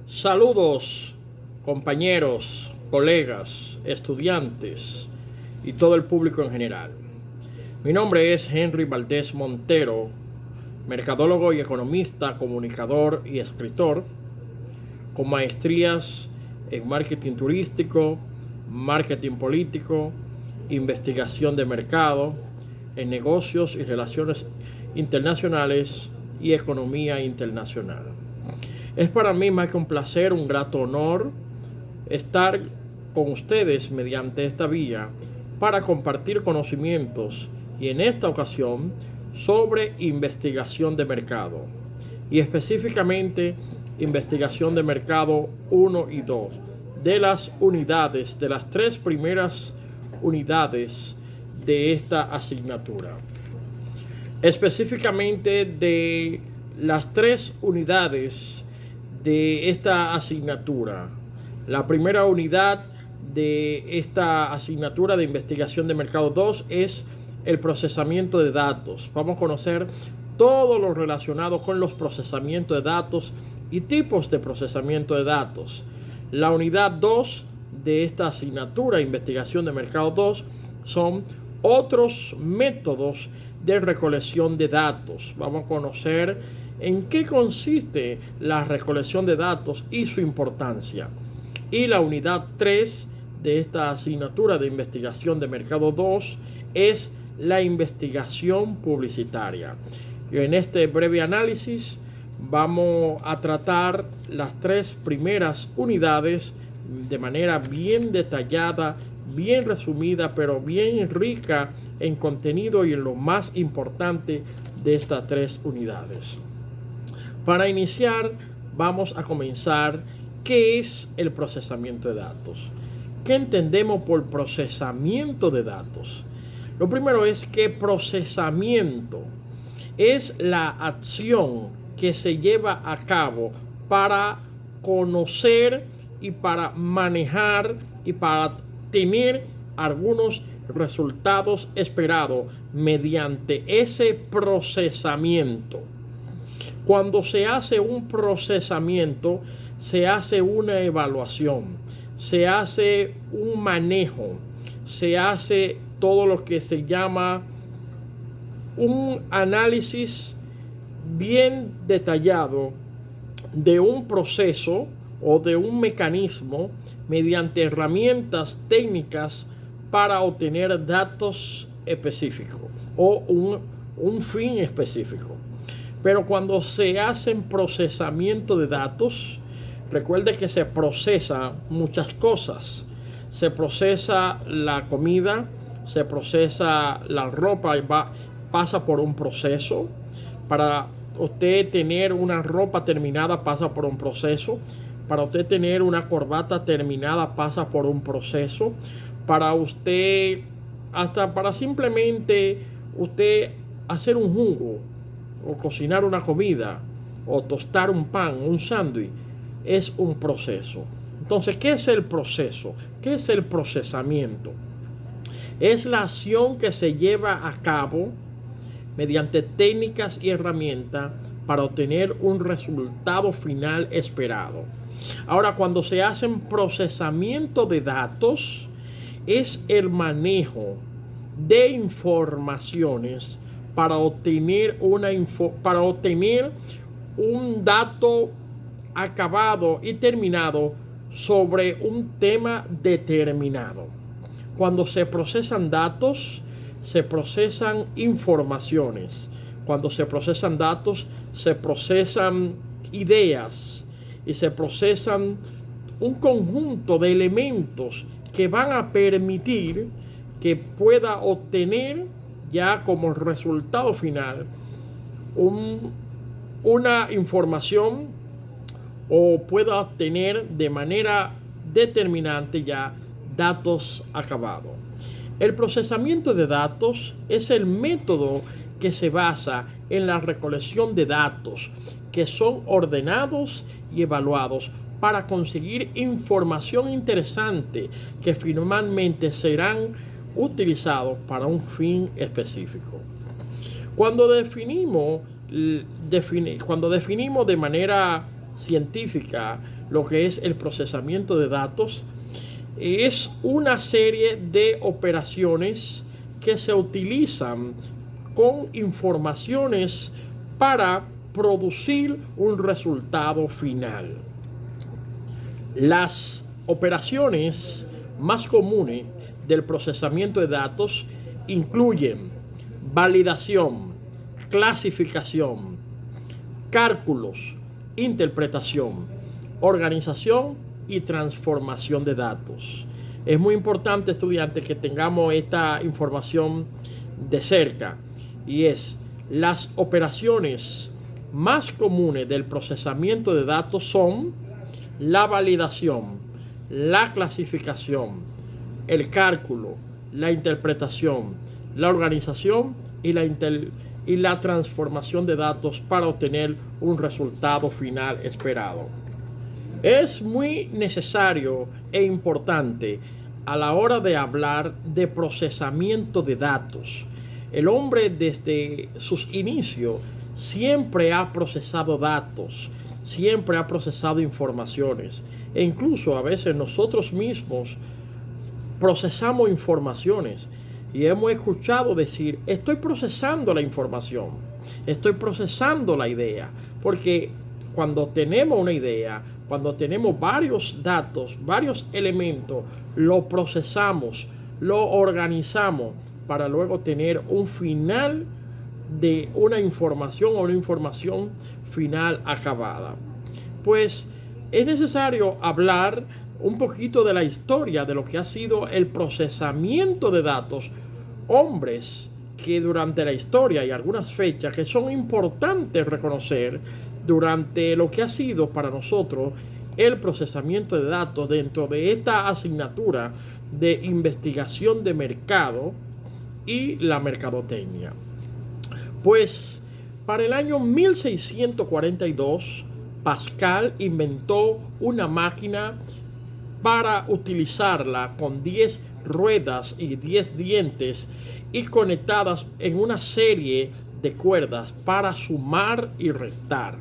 Saludos, compañeros, colegas, estudiantes y todo el público en general. Mi nombre es Henry Valdés Montero, mercadólogo y economista, comunicador y escritor, con maestrías en marketing turístico, marketing político, investigación de mercado, en negocios y relaciones internacionales y economía internacional. Es para mí más que un placer, un grato honor estar con ustedes mediante esta vía para compartir conocimientos y en esta ocasión sobre investigación de mercado y específicamente investigación de mercado 1 y 2 de las unidades, de las 3 primeras unidades de esta asignatura. Específicamente de las 3 unidades de esta asignatura. La primera unidad de esta asignatura de investigación de mercado 2 es el procesamiento de datos. Vamos a conocer todo lo relacionado con los procesamientos de datos y tipos de procesamiento de datos. La unidad 2 de esta asignatura, investigación de mercado 2, son otros métodos de recolección de datos. Vamos a conocer en qué consiste la recolección de datos y su importancia. Y la unidad 3 de esta asignatura de investigación de mercado 2 es la investigación publicitaria. Y en este breve análisis vamos a tratar las 3 primeras unidades de manera bien detallada, bien resumida, pero bien rica en contenido y en lo más importante de estas 3 unidades. Para iniciar, vamos a comenzar. ¿Qué es el procesamiento de datos? ¿Qué entendemos por procesamiento de datos? Lo primero es que procesamiento es la acción que se lleva a cabo para conocer y para manejar y para tener algunos resultados esperados mediante ese procesamiento. Cuando se hace un procesamiento, se hace una evaluación, se hace un manejo, se hace todo lo que se llama un análisis bien detallado de un proceso o de un mecanismo mediante herramientas técnicas para obtener datos específicos o un fin específico. Pero cuando se hace procesamiento de datos, recuerde que se procesa muchas cosas. Se procesa la comida, se procesa la ropa, pasa por un proceso. Para usted tener una ropa terminada pasa por un proceso. Para usted tener una corbata terminada pasa por un proceso. Para usted, hasta para simplemente usted hacer un jugo o cocinar una comida o tostar un pan, un sándwich, es un proceso. Entonces, ¿qué es el proceso? ¿Qué es el procesamiento? Es la acción que se lleva a cabo mediante técnicas y herramientas para obtener un resultado final esperado. Ahora, cuando se hace procesamiento de datos, es el manejo de informaciones para obtener un dato acabado y terminado sobre un tema determinado. Cuando se procesan datos, se procesan informaciones. Cuando se procesan datos, se procesan ideas y se procesan un conjunto de elementos que van a permitir que pueda obtener ya como resultado final una información o pueda obtener de manera determinante ya datos acabados. El procesamiento de datos es el método que se basa en la recolección de datos que son ordenados y evaluados para conseguir información interesante que finalmente serán utilizados para un fin específico. Cuando definimos de manera científica lo que es el procesamiento de datos, es una serie de operaciones que se utilizan con informaciones para producir un resultado final. Las operaciones más comunes del procesamiento de datos incluyen validación, clasificación, cálculos, interpretación, organización y transformación de datos. Es muy importante, estudiantes, que tengamos esta información de cerca, y es: las operaciones más comunes del procesamiento de datos son la validación, la clasificación, el cálculo, la interpretación, la organización y la transformación de datos para obtener un resultado final esperado. Es muy necesario e importante a la hora de hablar de procesamiento de datos. El hombre, desde sus inicios, siempre ha procesado datos, siempre ha procesado informaciones, e incluso a veces nosotros mismos procesamos informaciones y hemos escuchado decir: estoy procesando la información, estoy procesando la idea, porque cuando tenemos una idea, cuando tenemos varios datos, varios elementos, lo procesamos, lo organizamos para luego tener un final de una información, o una información final acabada. Pues es necesario hablar un poquito de la historia de lo que ha sido el procesamiento de datos. Hombres que durante la historia, y algunas fechas que son importantes reconocer durante lo que ha sido para nosotros el procesamiento de datos dentro de esta asignatura de investigación de mercado y la mercadotecnia. Pues para el año 1642, Pascal inventó una máquina para utilizarla con 10 ruedas y 10 dientes y conectadas en una serie de cuerdas para sumar y restar.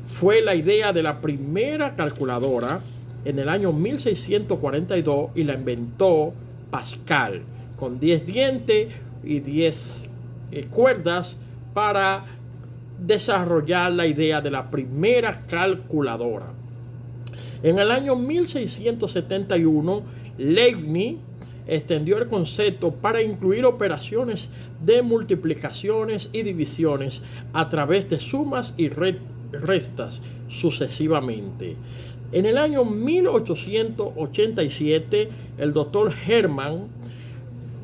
Fue la idea de la primera calculadora en el año 1642 y la inventó Pascal, con 10 dientes y 10 cuerdas para desarrollar la idea de la primera calculadora. En el año 1671, Leibniz extendió el concepto para incluir operaciones de multiplicaciones y divisiones a través de sumas y restas sucesivamente. En el año 1887, el doctor Hermann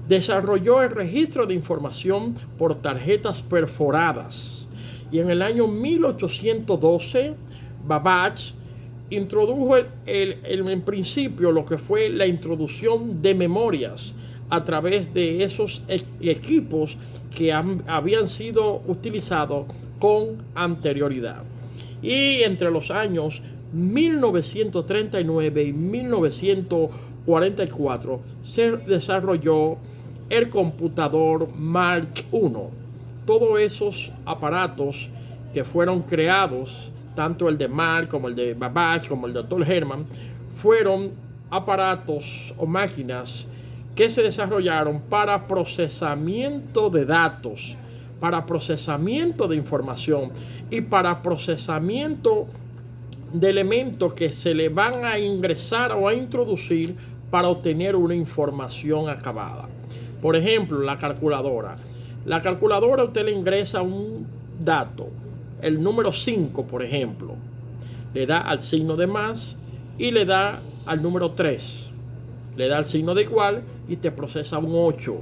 desarrolló el registro de información por tarjetas perforadas. Y en el año 1812, Babbage introdujo en principio lo que fue la introducción de memorias a través de esos equipos que habían sido utilizados con anterioridad. Y entre los años 1939 y 1944 se desarrolló el computador Mark I. Todos esos aparatos que fueron creados, tanto el de Mark como el de Babbage como el de Dr. Hermann, fueron aparatos o máquinas que se desarrollaron para procesamiento de datos, para procesamiento de información y para procesamiento de elementos que se le van a ingresar o a introducir para obtener una información acabada. Por ejemplo, la calculadora. La calculadora, usted le ingresa un dato, el número 5, por ejemplo. Le da al signo de más y le da al número 3. Le da el signo de igual y te procesa un 8.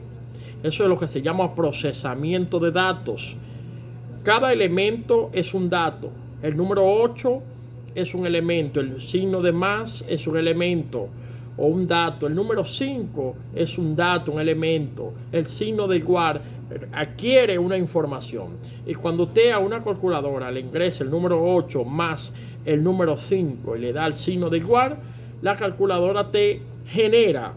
Eso es lo que se llama procesamiento de datos. Cada elemento es un dato. El número 8 es un elemento. El signo de más es un elemento o un dato. El número 5 es un dato, un elemento. El signo de igual adquiere una información. Y cuando usted a una calculadora le ingresa el número 8 más el número 5 y le da el signo de igual, la calculadora te genera,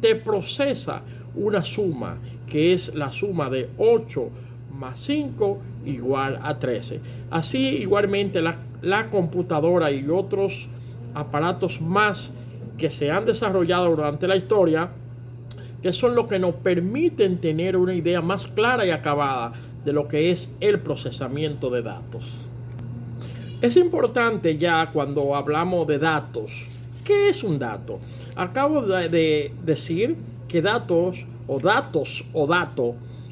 te procesa una suma, que es la suma de 8 más 5 igual a 13. Así igualmente la computadora y otros aparatos más que se han desarrollado durante la historia, que son los que nos permiten tener una idea más clara y acabada de lo que es el procesamiento de datos. Es importante ya cuando hablamos de datos. ¿Qué es un dato? Acabo de decir que dato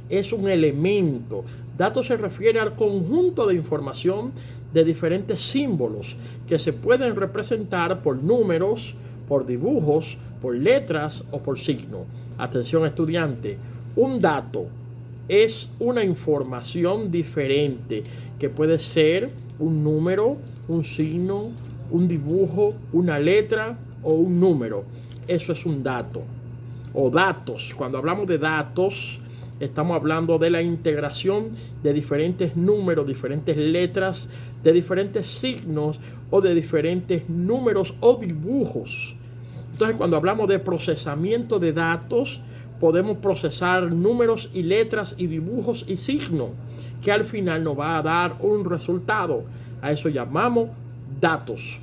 es un elemento. Dato se refiere al conjunto de información de diferentes símbolos que se pueden representar por números, por dibujos, por letras o por signos. Atención estudiante, un dato es una información diferente que puede ser un número, un signo, un dibujo, una letra o un número. Eso es un dato o datos. Cuando hablamos de datos, estamos hablando de la integración de diferentes números, diferentes letras, de diferentes signos o de diferentes números o dibujos. Entonces, cuando hablamos de procesamiento de datos, podemos procesar números y letras y dibujos y signos que al final nos va a dar un resultado. A eso llamamos datos.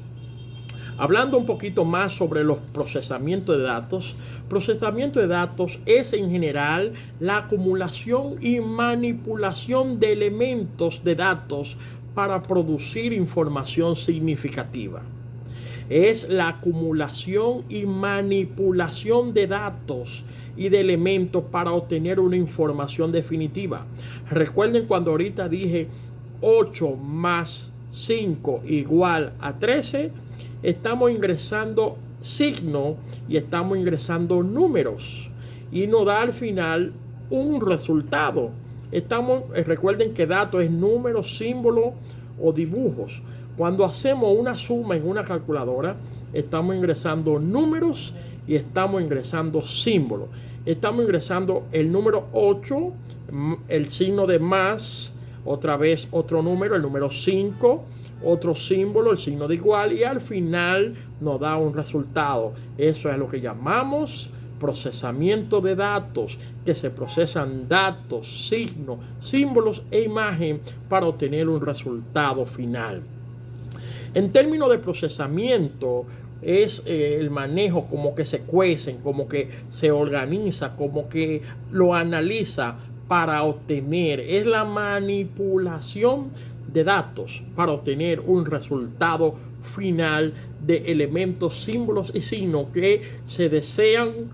Hablando un poquito más sobre los procesamientos de datos, procesamiento de datos es en general la acumulación y manipulación de elementos de datos para producir información significativa. Es la acumulación y manipulación de datos y de elementos para obtener una información definitiva. Recuerden cuando ahorita dije 8 más 5 igual a 13, estamos ingresando signos y estamos ingresando números y nos da al final un resultado. Recuerden que datos es números, símbolos o dibujos. Cuando hacemos una suma en una calculadora, estamos ingresando números y estamos ingresando símbolos. Estamos ingresando el número 8, el signo de más, otra vez otro número, el número 5, otro símbolo, el signo de igual, y al final nos da un resultado. Eso es lo que llamamos procesamiento de datos, que se procesan datos, signos, símbolos e imagen para obtener un resultado final. En términos de procesamiento, es el manejo, como que se cuecen, como que se organiza, como que lo analiza para obtener. Es la manipulación de datos para obtener un resultado final de elementos, símbolos y signos que se desean,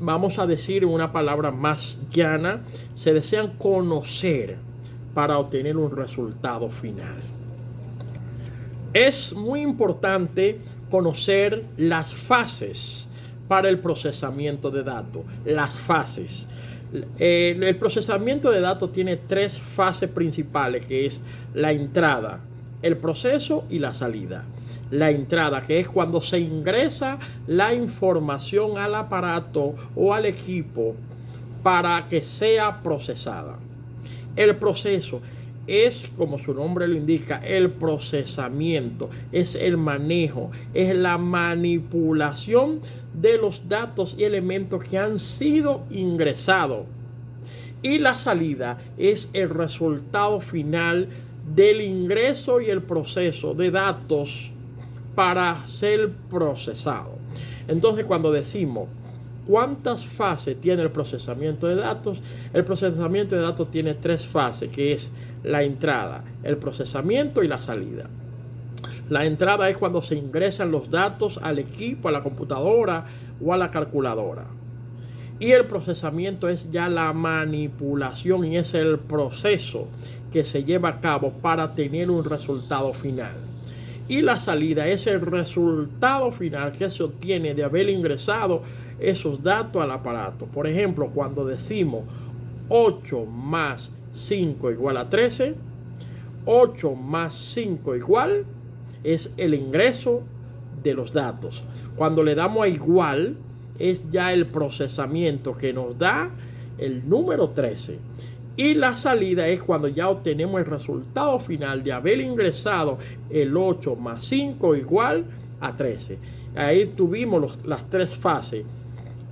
vamos a decir en una palabra más llana, se desean conocer para obtener un resultado final. Es muy importante conocer las fases para el procesamiento de datos. Las fases. El procesamiento de datos tiene 3 fases principales, que es la entrada, el proceso y la salida. La entrada, que es cuando se ingresa la información al aparato o al equipo para que sea procesada. El proceso es, como su nombre lo indica, el procesamiento, es el manejo, es la manipulación de los datos y elementos que han sido ingresados. Y la salida es el resultado final del ingreso y el proceso de datos para ser procesado. Entonces, cuando decimos ¿cuántas fases tiene el procesamiento de datos? El procesamiento de datos tiene 3 fases, que es la entrada, el procesamiento y la salida. La entrada es cuando se ingresan los datos al equipo, a la computadora o a la calculadora. Y el procesamiento es ya la manipulación y es el proceso que se lleva a cabo para tener un resultado final. Y la salida es el resultado final que se obtiene de haber ingresado esos datos al aparato. Por ejemplo, cuando decimos 8 más 5 igual a 13, 8 más 5 igual es el ingreso de los datos. Cuando le damos a igual, es ya el procesamiento que nos da el número 13. Y la salida es cuando ya obtenemos el resultado final de haber ingresado el 8 más 5 igual a 13. Ahí tuvimos las 3 fases.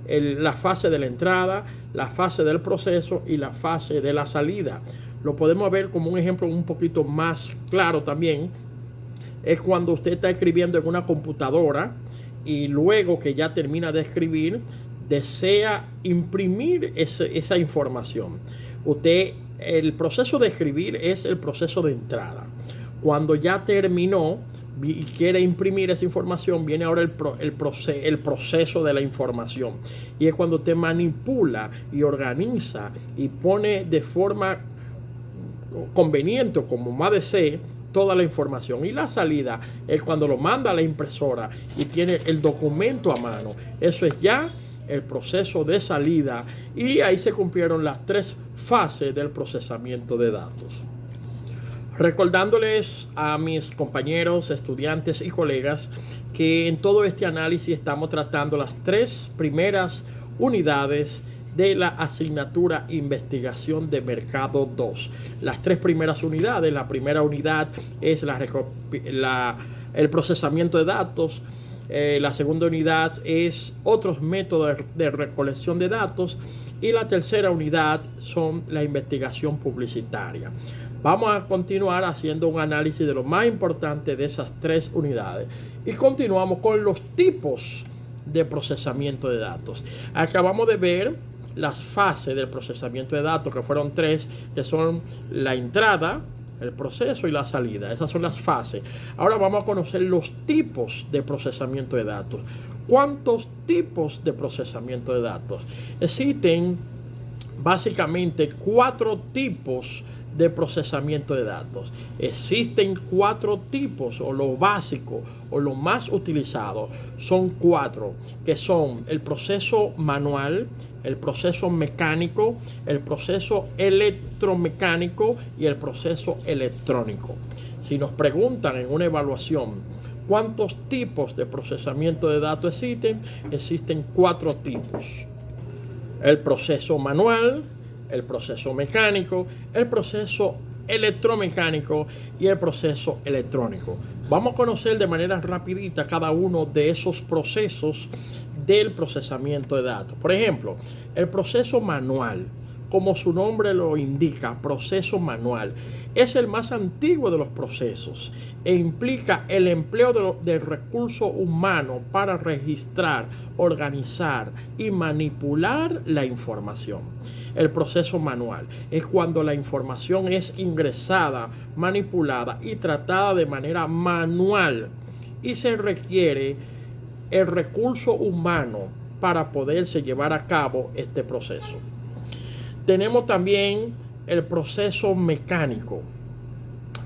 La fase de la entrada, la fase del proceso y la fase de la salida. lo podemos ver como un ejemplo un poquito más claro también. Es cuando usted está escribiendo en una computadora y luego que ya termina de escribir, desea imprimir esa información. El proceso de escribir es el proceso de entrada. Cuando ya terminó y quiere imprimir esa información, viene ahora el proceso de la información. Y es cuando te manipula y organiza y pone de forma conveniente o como más desee toda la información. Y la salida es cuando lo manda a la impresora y tiene el documento a mano. Eso es ya el proceso de salida, y ahí se cumplieron las 3 fases del procesamiento de datos. Recordándoles a mis compañeros, estudiantes y colegas que en todo este análisis estamos tratando las 3 primeras unidades de la asignatura Investigación de Mercado 2. Las 3 primeras unidades: la primera unidad es el procesamiento de datos, la segunda unidad es otros métodos de recolección de datos, y la tercera unidad son la investigación publicitaria. Vamos a continuar haciendo un análisis de lo más importante de esas 3 unidades y continuamos con los tipos de procesamiento de datos. Acabamos de ver las fases del procesamiento de datos, que fueron 3, que son la entrada, el proceso y la salida. Esas son las fases. Ahora vamos a conocer los tipos de procesamiento de datos. ¿Cuántos tipos de procesamiento de datos? Existen básicamente 4 tipos de procesamiento de datos. Existen 4 tipos, o lo básico o lo más utilizado son 4, que son el proceso manual, el proceso mecánico, el proceso electromecánico y el proceso electrónico. Si nos preguntan en una evaluación cuántos tipos de procesamiento de datos existen 4 tipos: el proceso manual, el proceso mecánico, el proceso electromecánico y el proceso electrónico. Vamos a conocer de manera rapidita cada uno de esos procesos del procesamiento de datos. Por ejemplo, el proceso manual, como su nombre lo indica, proceso manual, es el más antiguo de los procesos e implica el empleo del recurso humano para registrar, organizar y manipular la información. El proceso manual es cuando la información es ingresada, manipulada y tratada de manera manual y se requiere el recurso humano para poderse llevar a cabo este proceso. Tenemos también el proceso mecánico.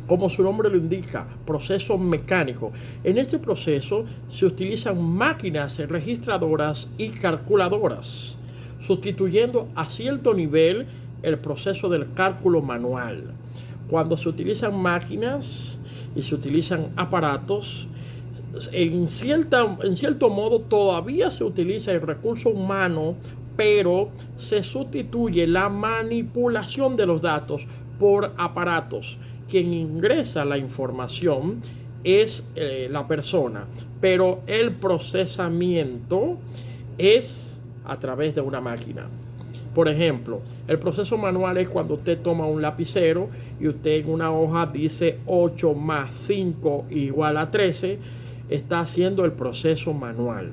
Como su nombre lo indica, proceso mecánico. En este proceso se utilizan máquinas registradoras y calculadoras, sustituyendo a cierto nivel el proceso del cálculo manual. Cuando se utilizan máquinas y se utilizan aparatos, en cierto modo todavía se utiliza el recurso humano, pero se sustituye la manipulación de los datos por aparatos. Quien ingresa la información es la persona, pero el procesamiento es a través de una máquina. Por ejemplo, el proceso manual es cuando usted toma un lapicero y usted en una hoja dice 8 más 5 igual a 13, está haciendo el proceso manual.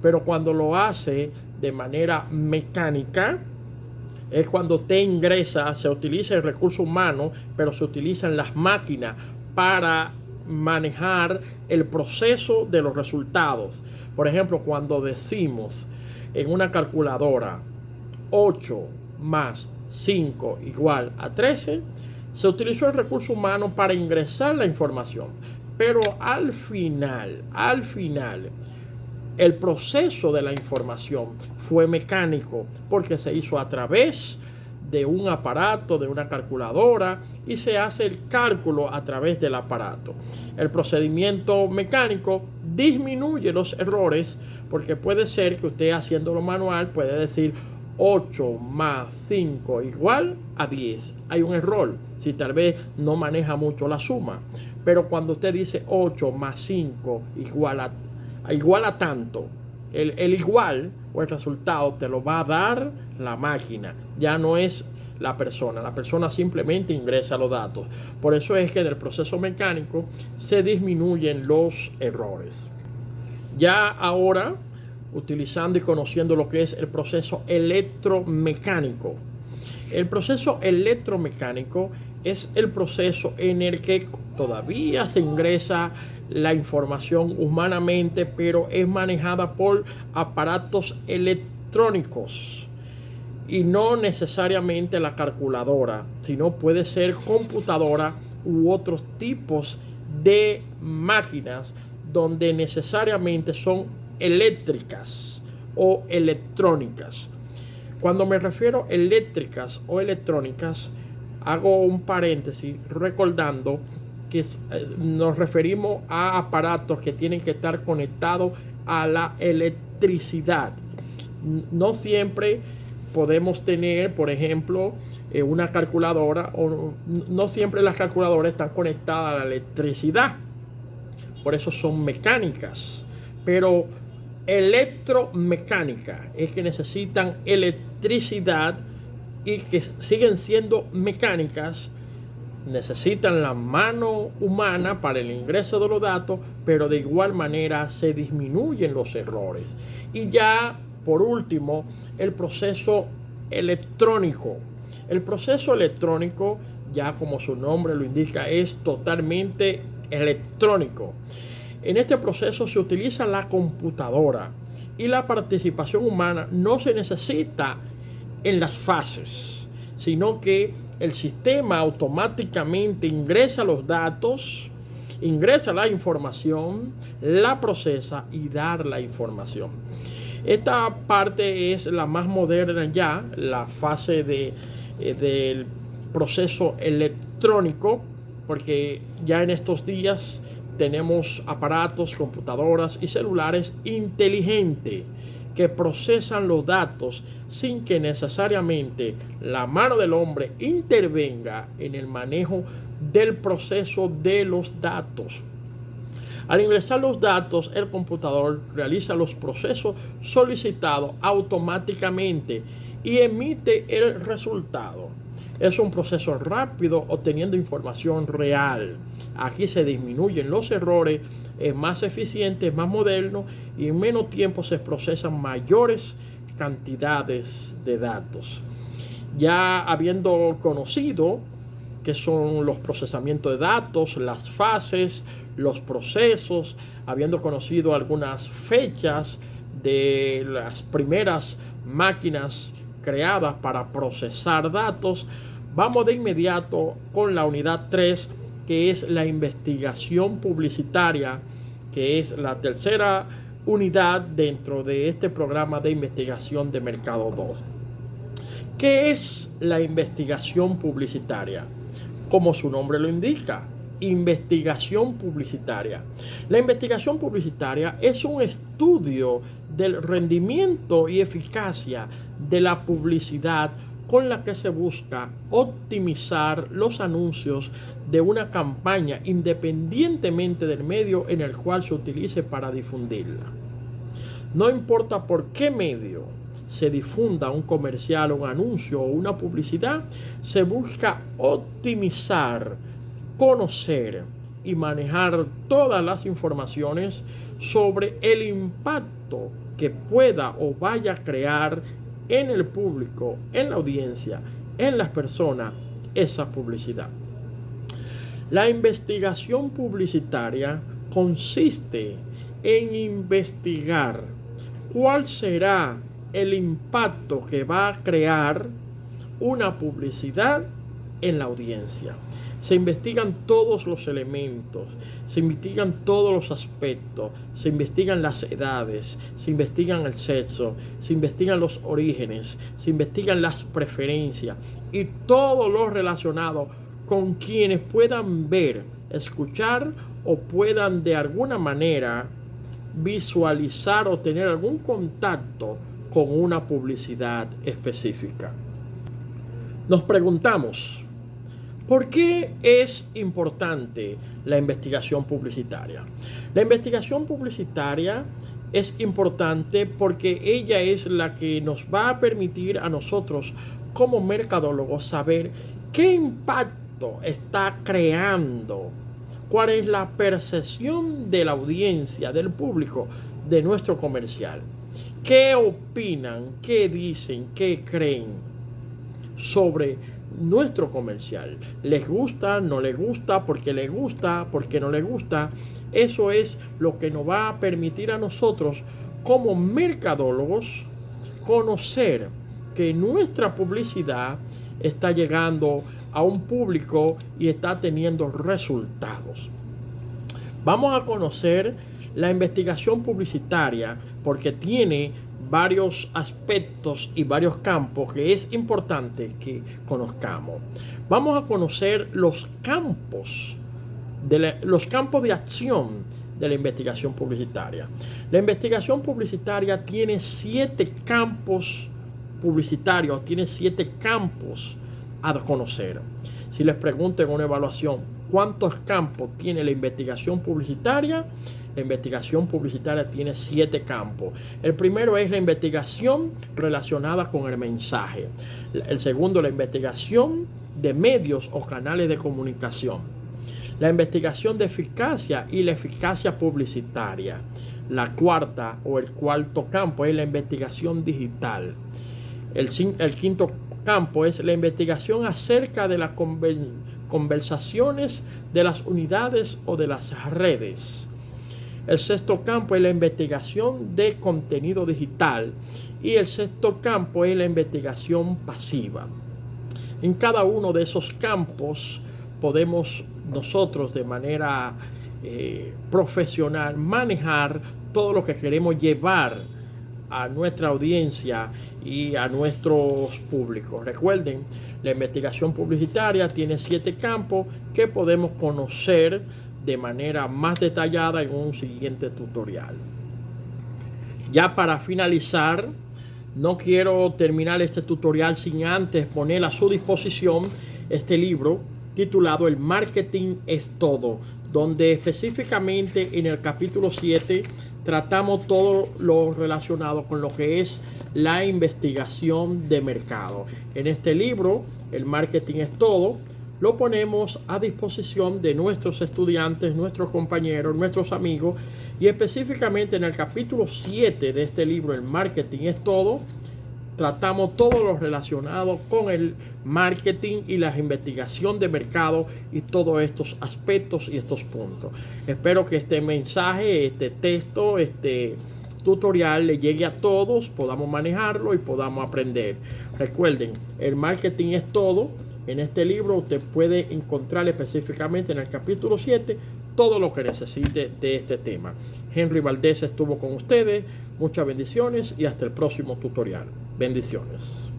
Pero cuando lo hace de manera mecánica, es cuando usted ingresa, se utiliza el recurso humano, pero se utilizan las máquinas para manejar el proceso de los resultados. Por ejemplo, cuando decimos en una calculadora 8 más 5 igual a 13, se utilizó el recurso humano para ingresar la información. Pero al final, el proceso de la información fue mecánico porque se hizo a través de un aparato, de una calculadora, y se hace el cálculo a través del aparato. El procedimiento mecánico disminuye los errores porque puede ser que usted haciéndolo manual puede decir 8 más 5 igual a 10. Hay un error si tal vez no maneja mucho la suma. Pero cuando usted dice 8 más 5 igual a tanto, el igual o el resultado te lo va a dar la máquina. Ya no es la persona. La persona simplemente ingresa los datos. Por eso es que en el proceso mecánico se disminuyen los errores. Ya ahora, utilizando y conociendo lo que es el proceso electromecánico. El proceso electromecánico es el proceso en el que todavía se ingresa la información humanamente, pero es manejada por aparatos electrónicos y no necesariamente la calculadora, sino puede ser computadora u otros tipos de máquinas donde necesariamente son eléctricas o electrónicas. Cuando me refiero a eléctricas o electrónicas, hago un paréntesis recordando que nos referimos a aparatos que tienen que estar conectados a la electricidad. No siempre podemos tener, por ejemplo, una calculadora, o no siempre las calculadoras están conectadas a la electricidad. Por eso son mecánicas. Pero electromecánica es que necesitan electricidad y que siguen siendo mecánicas, necesitan la mano humana para el ingreso de los datos, pero de igual manera se disminuyen los errores. Y ya, por último, el proceso electrónico. El proceso electrónico, ya como su nombre lo indica, es totalmente electrónico. En este proceso se utiliza la computadora y la participación humana no se necesita en las fases, sino que el sistema automáticamente ingresa los datos, ingresa la información, la procesa y da la información. Esta parte es la más moderna ya, la fase del proceso electrónico, porque ya en estos días tenemos aparatos, computadoras y celulares inteligentes que procesan los datos sin que necesariamente la mano del hombre intervenga en el manejo del proceso de los datos. Al ingresar los datos, el computador realiza los procesos solicitados automáticamente y emite el resultado. Es un proceso rápido obteniendo información real. Aquí se disminuyen los errores, es más eficiente, es más moderno y en menos tiempo se procesan mayores cantidades de datos. Ya habiendo conocido qué son los procesamientos de datos, las fases, los procesos, habiendo conocido algunas fechas de las primeras máquinas creadas para procesar datos, vamos de inmediato con la unidad 3, que es la investigación publicitaria, que es la tercera unidad dentro de este programa de investigación de Mercado 2. ¿Qué es la investigación publicitaria? Como su nombre lo indica, investigación publicitaria. La investigación publicitaria es un estudio del rendimiento y eficacia de la publicidad con la que se busca optimizar los anuncios de una campaña independientemente del medio en el cual se utilice para difundirla. No importa por qué medio se difunda un comercial, un anuncio o una publicidad, se busca optimizar, conocer y manejar todas las informaciones sobre el impacto que pueda o vaya a crear en el público, en la audiencia, en las personas, esa publicidad. La investigación publicitaria consiste en investigar cuál será el impacto que va a crear una publicidad en la audiencia. Se investigan todos los elementos, se investigan todos los aspectos, se investigan las edades, se investigan el sexo, se investigan los orígenes, se investigan las preferencias y todo lo relacionado con quienes puedan ver, escuchar o puedan de alguna manera visualizar o tener algún contacto con una publicidad específica. Nos preguntamos, ¿por qué es importante la investigación publicitaria? La investigación publicitaria es importante porque ella es la que nos va a permitir a nosotros como mercadólogo saber qué impacto está creando, cuál es la percepción de la audiencia, del público, de nuestro comercial. ¿Qué opinan, qué dicen, qué creen sobre nuestro comercial? ¿Les gusta, no les gusta, por qué les gusta, por qué no les gusta? Eso es lo que nos va a permitir a nosotros como mercadólogos conocer que nuestra publicidad está llegando a un público y está teniendo resultados. Vamos a conocer la investigación publicitaria porque tiene varios aspectos y varios campos que es importante que conozcamos. Vamos a conocer los campos de acción de la investigación publicitaria. La investigación publicitaria tiene 7 campos publicitarios, tiene 7 campos a conocer. Si les pregunto en una evaluación, ¿cuántos campos tiene la investigación publicitaria? La investigación publicitaria tiene 7 campos. El primero es la investigación relacionada con el mensaje. El segundo, la investigación de medios o canales de comunicación. La investigación de eficacia y la eficacia publicitaria. La cuarta o el cuarto campo es la investigación digital. El quinto campo es la investigación acerca de las conversaciones de las unidades o de las redes. El sexto campo es la investigación de contenido digital y el sexto campo es la investigación pasiva. En cada uno de esos campos podemos nosotros de manera profesional manejar todo lo que queremos llevar a nuestra audiencia y a nuestros públicos. Recuerden, la investigación publicitaria tiene 7 campos que podemos conocer de manera más detallada en un siguiente tutorial. Ya para finalizar, no quiero terminar este tutorial sin antes poner a su disposición este libro titulado El Marketing es Todo, donde específicamente en el capítulo 7 tratamos todo lo relacionado con lo que es la investigación de mercado. En este libro, El Marketing es Todo, lo ponemos a disposición de nuestros estudiantes, nuestros compañeros, nuestros amigos, y específicamente en el capítulo 7 de este libro, El Marketing es Todo, tratamos todo lo relacionado con el marketing y la investigación de mercado y todos estos aspectos y estos puntos. Espero que este mensaje, este texto, este tutorial le llegue a todos, podamos manejarlo y podamos aprender. Recuerden, el marketing es todo. En este libro usted puede encontrar específicamente en el capítulo 7 todo lo que necesite de este tema. Henry Valdés estuvo con ustedes. Muchas bendiciones y hasta el próximo tutorial. Bendiciones.